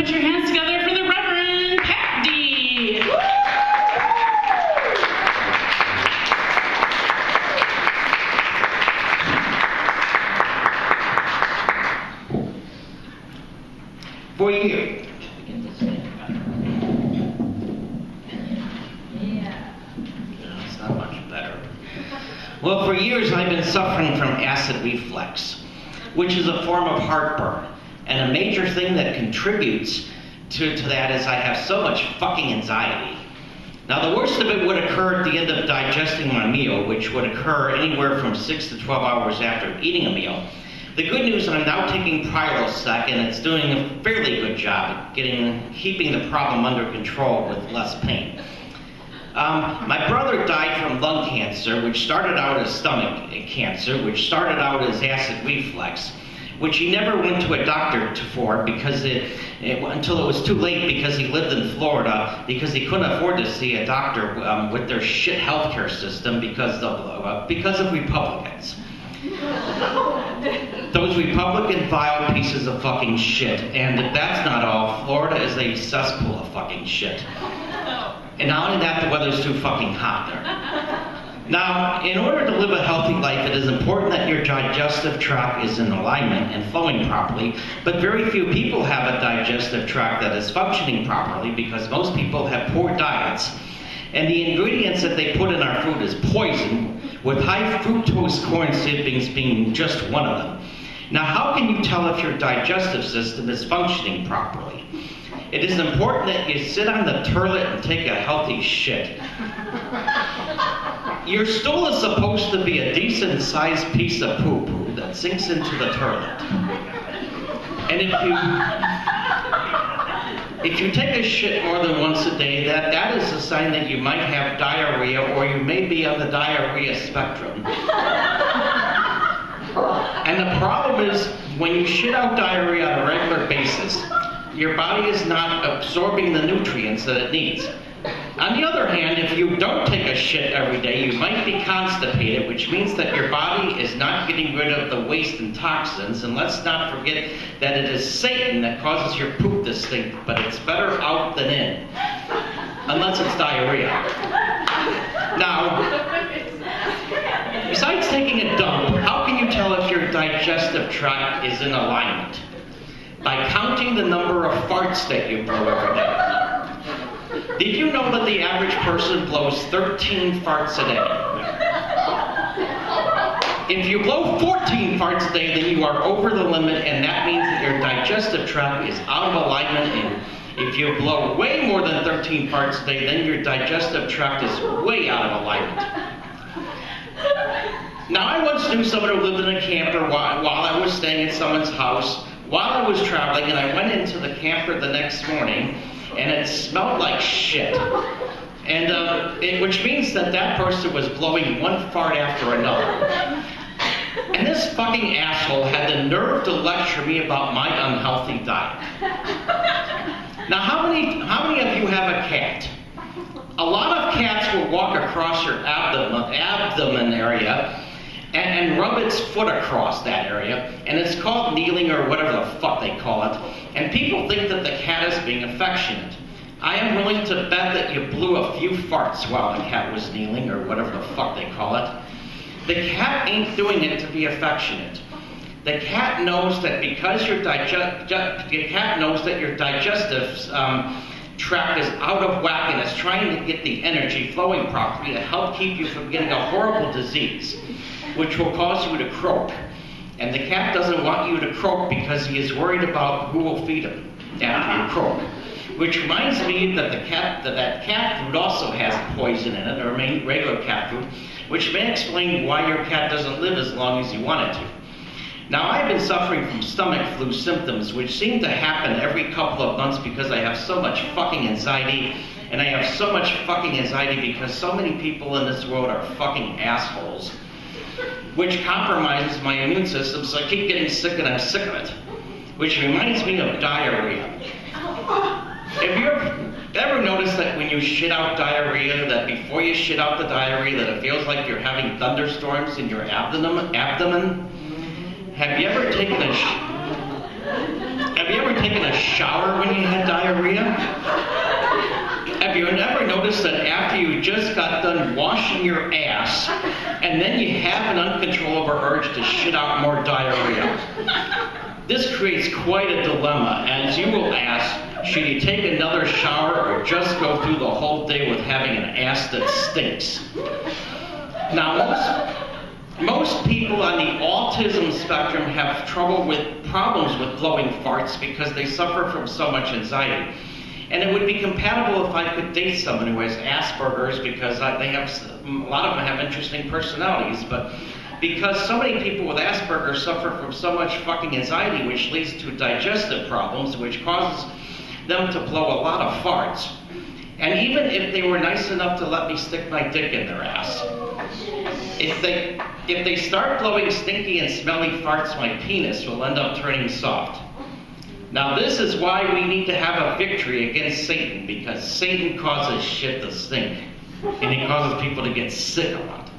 put your hands together for the Reverend Pat D. For years. It's not much better. Well, for years I've been suffering from acid reflux, which is a form of heartburn. And a major thing that contributes to that is I have so much fucking anxiety. Now, the worst of it would occur at the end of digesting my meal, which would occur anywhere from 6 to 12 hours after eating a meal. The good news is I'm now taking Prilosec, and it's doing a fairly good job at keeping the problem under control with less pain. My brother died from lung cancer, which started out as stomach cancer, which started out as acid reflux, which he never went to a doctor for because until it was too late, because he lived in Florida, because he couldn't afford to see a doctor with their shit healthcare system because of Republicans. Those Republican vile pieces of fucking shit. And if that's not all, Florida is a cesspool of fucking shit. And not only that, the weather's too fucking hot there. Now, in order to live a healthy life, it is important that your digestive tract is in alignment and flowing properly, but very few people have a digestive tract that is functioning properly because most people have poor diets. And the ingredients that they put in our food is poison, with high fructose corn syrup being just one of them. Now, how can you tell if your digestive system is functioning properly? It is important that you sit on the toilet and take a healthy shit. Your stool is supposed to be a decent-sized piece of poo-poo that sinks into the toilet. And if you take a shit more than once a day, that is a sign that you might have diarrhea, or you may be on the diarrhea spectrum. And the problem is, when you shit out diarrhea on a regular basis, your body is not absorbing the nutrients that it needs. On the other hand, if you don't take a shit every day, you might be constipated, which means that your body is not getting rid of the waste and toxins. And let's not forget that it is Satan that causes your poop to stink, but it's better out than in, unless it's diarrhea. Now, besides taking a dump, how can you tell if your digestive tract is in alignment? By counting the number of farts that you blow every day. Did you know that the average person blows 13 farts a day? If you blow 14 farts a day, then you are over the limit, and that means that your digestive tract is out of alignment. And if you blow way more than 13 farts a day, then your digestive tract is way out of alignment. Now, I once knew someone who lived in a camper while I was staying at someone's house while I was traveling, and I went into the camper the next morning, and it smelled like shit. And which means that person was blowing one fart after another. And this fucking asshole had the nerve to lecture me about my unhealthy diet. Now, how many of you have a cat? A lot of cats will walk across your abdomen area and rub its foot across that area, and it's called kneeling or whatever the fuck they call it, and people think that the cat is being affectionate. I am willing to bet that you blew a few farts while the cat was kneeling or whatever the fuck they call it. The cat ain't doing it to be affectionate. The cat knows that because your digestive tract is out of whack and is trying to get the energy flowing properly to help keep you from getting a horrible disease, which will cause you to croak. And the cat doesn't want you to croak because he is worried about who will feed him after you croak. Which reminds me that that cat food also has poison in it, or regular cat food, which may explain why your cat doesn't live as long as you want it to. Now, I've been suffering from stomach flu symptoms, which seem to happen every couple of months because I have so much fucking anxiety, and I have so much fucking anxiety because so many people in this world are fucking assholes, which compromises my immune system, so I keep getting sick and I'm sick of it. Which reminds me of diarrhea. Have you ever noticed that when you shit out diarrhea, that before you shit out the diarrhea, that it feels like you're having thunderstorms in your abdomen? Have you ever taken Have you ever taken a shower when you had diarrhea? Have you ever noticed that after you just got done washing your ass, and then you have an uncontrollable urge to shit out more diarrhea? This creates quite a dilemma, as you will ask, should you take another shower or just go through the whole day with having an ass that stinks? Now, most people on the autism spectrum have problems with blowing farts because they suffer from so much anxiety. And it would be compatible if I could date someone who has Asperger's, because a lot of them have interesting personalities, but because so many people with Asperger's suffer from so much fucking anxiety, which leads to digestive problems, which causes them to blow a lot of farts. And even if they were nice enough to let me stick my dick in their ass, if they start blowing stinky and smelly farts, my penis will end up turning soft. Now this is why we need to have a victory against Satan, because Satan causes shit to stink, and he causes people to get sick a lot.